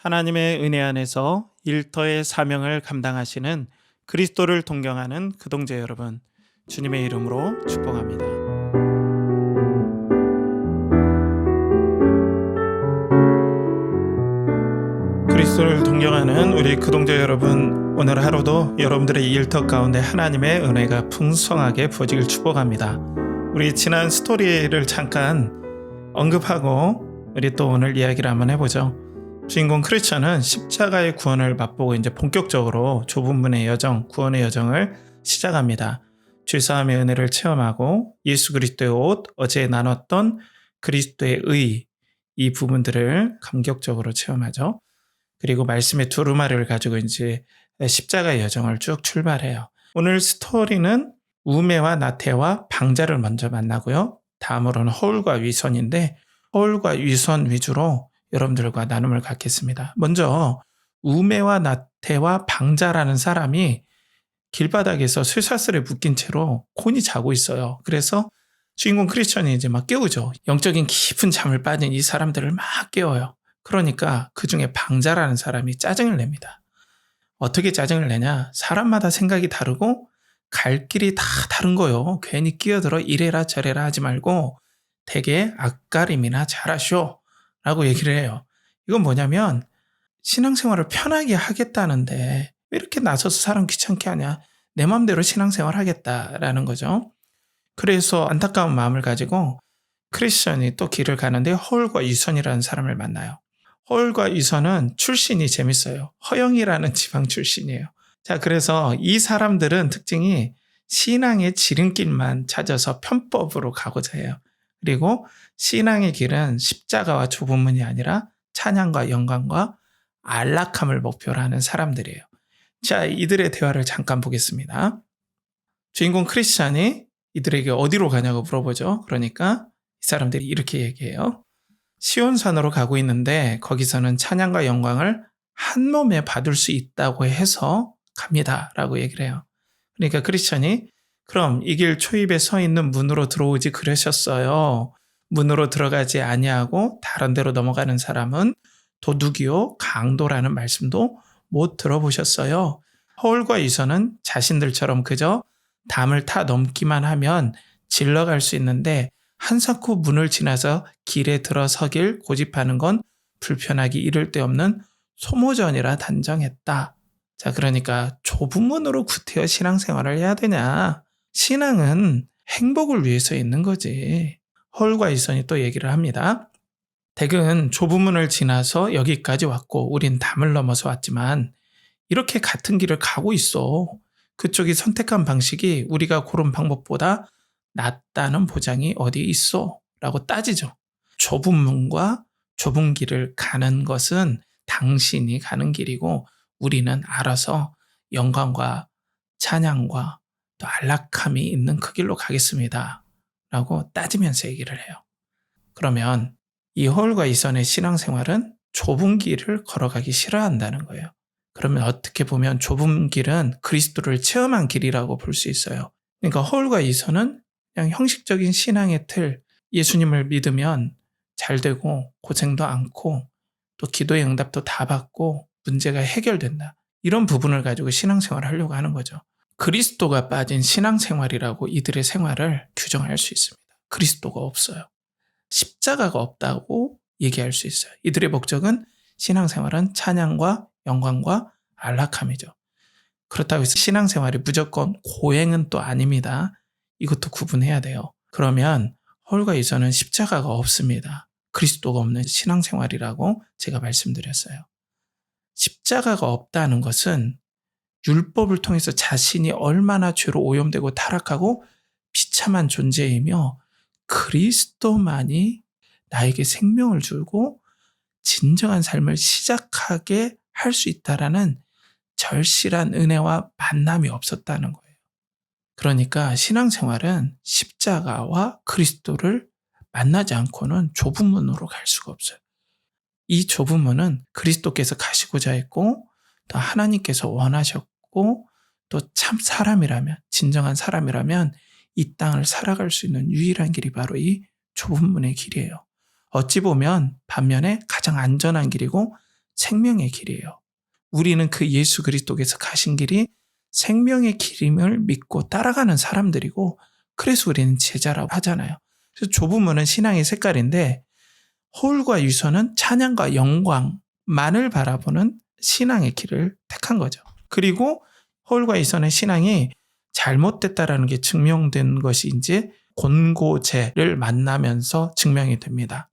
하나님의 은혜 안에서 일터의 사명을 감당하시는 그리스도를 동경하는 그동재 여러분, 주님의 이름으로 축복합니다. 그리스도를 동경하는 우리 그동재 여러분, 오늘 하루도 여러분들의 일터 가운데 하나님의 은혜가 풍성하게 부어지길 축복합니다. 우리 지난 스토리를 잠깐 언급하고 우리 또 오늘 이야기를 한번 해보죠. 주인공 크리스천은 십자가의 구원을 맛보고 이제 본격적으로 좁은 문의 여정, 구원의 여정을 시작합니다. 죄사함의 은혜를 체험하고 예수 그리스도의 옷, 어제 나눴던 그리스도의 의, 이 부분들을 감격적으로 체험하죠. 그리고 말씀의 두루마리를 가지고 이제 십자가의 여정을 쭉 출발해요. 오늘 스토리는 우매와 나태와 방자를 먼저 만나고요. 다음으로는 허울과 위선인데 허울과 위선 위주로 여러분들과 나눔을 갖겠습니다. 먼저 우매와 나태와 방자라는 사람이 길바닥에서 쇠사슬에 묶인 채로 곤히 자고 있어요. 그래서 주인공 크리스천이 이제 막 깨우죠. 영적인 깊은 잠을 빠진 이 사람들을 막 깨워요. 그러니까 그 중에 방자라는 사람이 짜증을 냅니다. 어떻게 짜증을 내냐? 사람마다 생각이 다르고 갈 길이 다 다른 거요. 괜히 끼어들어 이래라 저래라 하지 말고 되게 앞가림이나 잘하쇼 라고 얘기를 해요. 이건 뭐냐면 신앙생활을 편하게 하겠다는데 왜 이렇게 나서서 사람 귀찮게 하냐? 내 마음대로 신앙생활 하겠다라는 거죠. 그래서 안타까운 마음을 가지고 크리스천이 또 길을 가는데 허울과 위선이라는 사람을 만나요. 허울과 위선은 출신이 재밌어요. 허영이라는 지방 출신이에요. 자, 그래서 이 사람들은 특징이 신앙의 지름길만 찾아서 편법으로 가고자 해요. 그리고 신앙의 길은 십자가와 좁은 문이 아니라 찬양과 영광과 안락함을 목표로 하는 사람들이에요. 자, 이들의 대화를 잠깐 보겠습니다. 주인공 크리스찬이 이들에게 어디로 가냐고 물어보죠. 그러니까 이 사람들이 이렇게 얘기해요. 시온산으로 가고 있는데 거기서는 찬양과 영광을 한 몸에 받을 수 있다고 해서 갑니다 라고 얘기를 해요. 그러니까 크리스찬이 그럼 이 길 초입에 서 있는 문으로 들어오지 그러셨어요. 문으로 들어가지 아니하고 다른 데로 넘어가는 사람은 도둑이요 강도라는 말씀도 못 들어보셨어요. 허울과 위선은 자신들처럼 그저 담을 타 넘기만 하면 질러갈 수 있는데 한사코 문을 지나서 길에 들어서길 고집하는 건 불편하기 이를 데 없는 소모전이라 단정했다. 자, 그러니까 좁은 문으로 구태여 신앙생활을 해야 되냐? 신앙은 행복을 위해서 있는 거지. 허울과 위선이 또 얘기를 합니다. 댁은 좁은 문을 지나서 여기까지 왔고 우린 담을 넘어서 왔지만 이렇게 같은 길을 가고 있어. 그쪽이 선택한 방식이 우리가 고른 방법보다 낫다는 보장이 어디 있어? 라고 따지죠. 좁은 문과 좁은 길을 가는 것은 당신이 가는 길이고 우리는 알아서 영광과 찬양과 또 안락함이 있는 그 길로 가겠습니다. 라고 따지면서 얘기를 해요. 그러면 이 허울과 위선의 신앙생활은 좁은 길을 걸어가기 싫어한다는 거예요. 그러면 어떻게 보면 좁은 길은 그리스도를 체험한 길이라고 볼 수 있어요. 그러니까 허울과 위선은 그냥 형식적인 신앙의 틀, 예수님을 믿으면 잘 되고 고생도 않고 또 기도의 응답도 다 받고 문제가 해결된다. 이런 부분을 가지고 신앙생활을 하려고 하는 거죠. 그리스도가 빠진 신앙생활이라고 이들의 생활을 규정할 수 있습니다. 그리스도가 없어요. 십자가가 없다고 얘기할 수 있어요. 이들의 목적은 신앙생활은 찬양과 영광과 안락함이죠. 그렇다고 해서 신앙생활이 무조건 고행은 또 아닙니다. 이것도 구분해야 돼요. 그러면 허울과 위선은 십자가가 없습니다. 그리스도가 없는 신앙생활이라고 제가 말씀드렸어요. 십자가가 없다는 것은 율법을 통해서 자신이 얼마나 죄로 오염되고 타락하고 비참한 존재이며 그리스도만이 나에게 생명을 주고 진정한 삶을 시작하게 할 수 있다라는 절실한 은혜와 만남이 없었다는 거예요. 그러니까 신앙생활은 십자가와 그리스도를 만나지 않고는 좁은 문으로 갈 수가 없어요. 이 좁은 문은 그리스도께서 가시고자 했고 또 하나님께서 원하셨고 또 참 사람이라면 진정한 사람이라면 이 땅을 살아갈 수 있는 유일한 길이 바로 이 좁은 문의 길이에요. 어찌 보면 반면에 가장 안전한 길이고 생명의 길이에요. 우리는 그 예수 그리스도께서 가신 길이 생명의 길임을 믿고 따라가는 사람들이고, 그래서 우리는 제자라고 하잖아요. 그래서 좁은 문은 신앙의 색깔인데, 허울과 유서는 찬양과 영광만을 바라보는 신앙의 길을 택한 거죠. 그리고 허울과 유서는 신앙이 잘못됐다라는 게 증명된 것이 이제 곤고제를 만나면서 증명이 됩니다.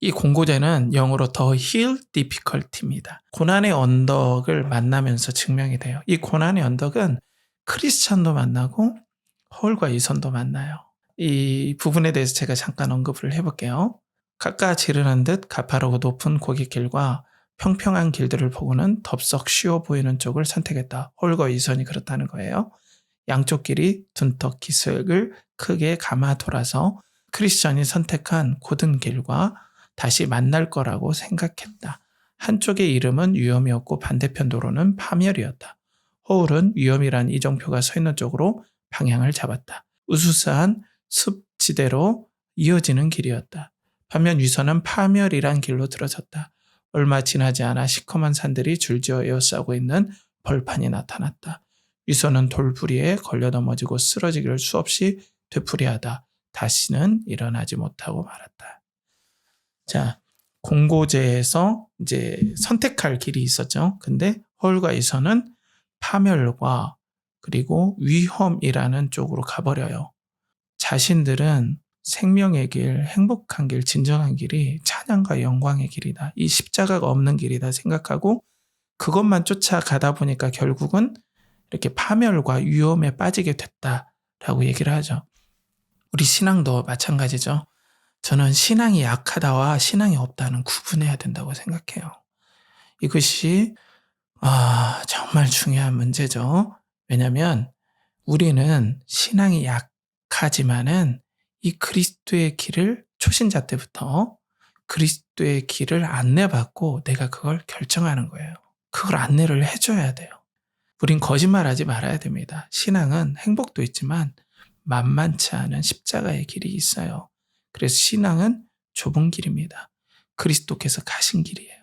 이 곤고제는 영어로 The Hill Difficulty입니다. 고난의 언덕을 만나면서 증명이 돼요. 이 고난의 언덕은 크리스천도 만나고 허울과 이선도 만나요. 이 부분에 대해서 제가 잠깐 언급을 해볼게요. 깎아 지르는 듯 가파르고 높은 고갯길과 평평한 길들을 보고는 덥석 쉬워 보이는 쪽을 선택했다. 허울과 이선이 그렇다는 거예요. 양쪽 길이 둔턱 기슭을 크게 감아 돌아서 크리스천이 선택한 곧은 길과 다시 만날 거라고 생각했다. 한쪽의 이름은 위험이었고 반대편 도로는 파멸이었다. 허울은 위험이란 이정표가 서 있는 쪽으로 방향을 잡았다. 우수스한 숲지대로 이어지는 길이었다. 반면 위선은 파멸이란 길로 들어섰다. 얼마 지나지 않아 시커먼 산들이 줄지어 에워싸고 있는 벌판이 나타났다. 위선은 돌부리에 걸려 넘어지고 쓰러지기를 수없이 되풀이하다. 다시는 일어나지 못하고 말았다. 자, 공고제에서 이제 선택할 길이 있었죠. 근데 허울과 이선은 파멸과 그리고 위험이라는 쪽으로 가버려요. 자신들은 생명의 길, 행복한 길, 진정한 길이 찬양과 영광의 길이다. 이 십자가가 없는 길이다 생각하고 그것만 쫓아가다 보니까 결국은 이렇게 파멸과 위험에 빠지게 됐다라고 얘기를 하죠. 우리 신앙도 마찬가지죠. 저는 신앙이 약하다와 신앙이 없다는 구분해야 된다고 생각해요. 이것이 정말 중요한 문제죠. 왜냐하면 우리는 신앙이 약하지만은 이 그리스도의 길을 초신자 때부터 그리스도의 길을 안내받고 내가 그걸 결정하는 거예요. 그걸 안내를 해줘야 돼요. 우린 거짓말하지 말아야 됩니다. 신앙은 행복도 있지만 만만치 않은 십자가의 길이 있어요. 그래서 신앙은 좁은 길입니다. 그리스도께서 가신 길이에요.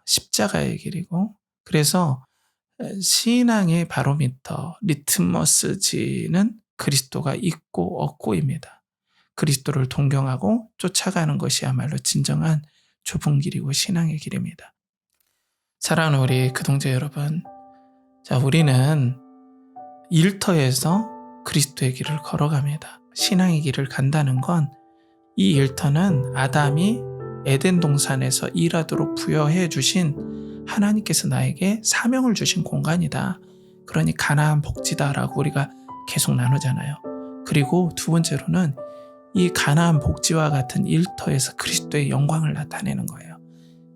십자가의 길이고, 그래서 신앙의 바로미터, 리트머스지는 그리스도가 있고 없고입니다. 그리스도를 동경하고 쫓아가는 것이야말로 진정한 좁은 길이고 신앙의 길입니다. 사랑하는 우리 그동자 여러분, 자, 우리는 일터에서 그리스도의 길을 걸어갑니다. 신앙의 길을 간다는 건 이 일터는 아담이 에덴 동산에서 일하도록 부여해 주신 하나님께서 나에게 사명을 주신 공간이다. 그러니 가나안 복지다라고 우리가 계속 나누잖아요. 그리고 두 번째로는 이 가나안 복지와 같은 일터에서 그리스도의 영광을 나타내는 거예요.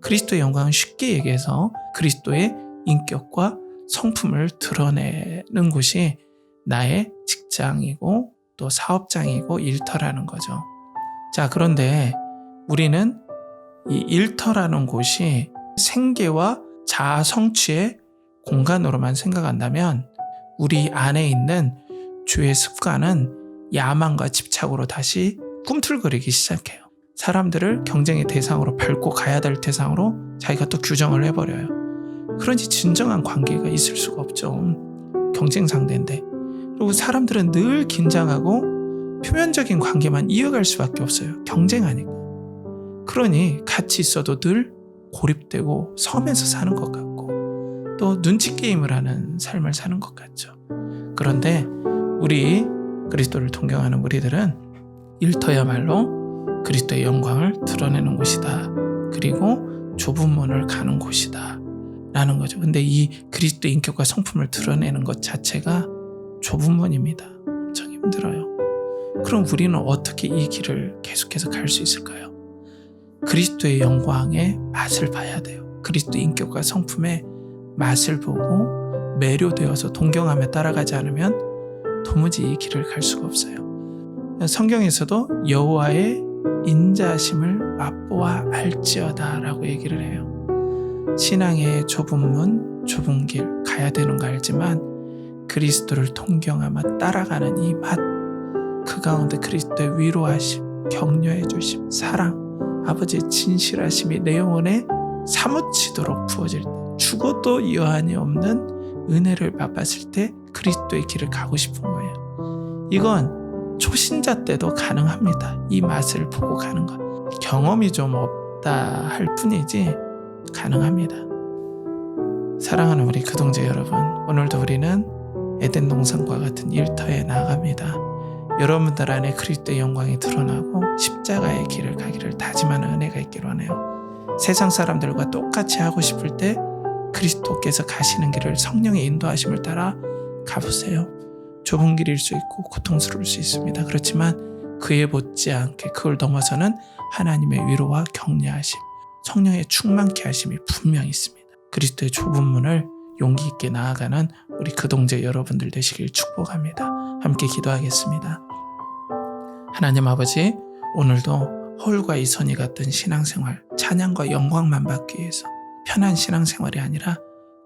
그리스도의 영광은 쉽게 얘기해서 그리스도의 인격과 성품을 드러내는 곳이 나의 직장이고 또 사업장이고 일터라는 거죠. 자, 그런데 우리는 이 일터라는 곳이 생계와 자아 성취의 공간으로만 생각한다면 우리 안에 있는 죄의 습관은 야망과 집착으로 다시 꿈틀거리기 시작해요. 사람들을 경쟁의 대상으로 밟고 가야 될 대상으로 자기가 또 규정을 해버려요. 그러니 진정한 관계가 있을 수가 없죠. 경쟁 상대인데. 그리고 사람들은 늘 긴장하고 표면적인 관계만 이어갈 수밖에 없어요. 경쟁하니까. 그러니 같이 있어도 늘 고립되고 섬에서 사는 것 같고 또 눈치 게임을 하는 삶을 사는 것 같죠. 그런데 우리 그리스도를 동경하는 우리들은 일터야말로 그리스도의 영광을 드러내는 곳이다. 그리고 좁은 문을 가는 곳이다. 라는 거죠. 근데 이 그리스도의 인격과 성품을 드러내는 것 자체가 좁은 문입니다. 엄청 힘들어요. 그럼 우리는 어떻게 이 길을 계속해서 갈 수 있을까요? 그리스도의 영광의 맛을 봐야 돼요. 그리스도의 인격과 성품의 맛을 보고 매료되어서 동경하며 따라가지 않으면 도무지 이 길을 갈 수가 없어요. 성경에서도 여호와의 인자심을 맛보아 알지어다 라고 얘기를 해요. 신앙의 좁은 문, 좁은 길 가야 되는 거 알지만 그리스도를 동경하며 따라가는 이 맛, 그 가운데 그리스도의 위로하심, 격려해 주심, 사랑, 아버지의 진실하심이 내 영혼에 사무치도록 부어질 때, 죽어도 여한이 없는 은혜를 맛봤을 때 그리스도의 길을 가고 싶은 거예요. 이건 초신자 때도 가능합니다. 이 맛을 보고 가는 것. 경험이 좀 없다 할 뿐이지 가능합니다. 사랑하는 우리 그동자 여러분, 오늘도 우리는 에덴 동산과 같은 일터에 나아갑니다. 여러분들 안에 그리스도의 영광이 드러나고 십자가의 길을 가기를 다짐하는 은혜가 있기를 원해요. 세상 사람들과 똑같이 하고 싶을 때 그리스도께서 가시는 길을 성령의 인도하심을 따라 가보세요. 좁은 길일 수 있고 고통스러울 수 있습니다. 그렇지만 그에 못지않게 그걸 넘어서는 하나님의 위로와 격려하심, 성령의 충만케 하심이 분명히 있습니다. 그리스도의 좁은 문을 용기 있게 나아가는 우리 그동자 여러분들 되시길 축복합니다. 함께 기도하겠습니다. 하나님 아버지, 오늘도 허울과 이선희 같은 신앙생활, 찬양과 영광만 받기 위해서 편한 신앙생활이 아니라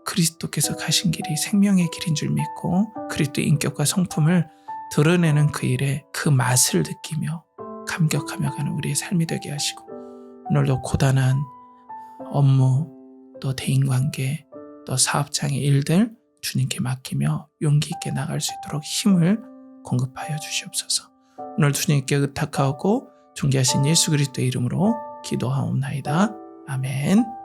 그리스도께서 가신 길이 생명의 길인 줄 믿고 그리스도의 인격과 성품을 드러내는 그 일에 그 맛을 느끼며 감격하며 가는 우리의 삶이 되게 하시고, 오늘도 고단한 업무, 또 대인관계, 또 사업장의 일들 주님께 맡기며 용기 있게 나갈 수 있도록 힘을 공급하여 주시옵소서. 오늘 주님께 의탁하고 존귀하신 예수 그리스도의 이름으로 기도하옵나이다. 아멘.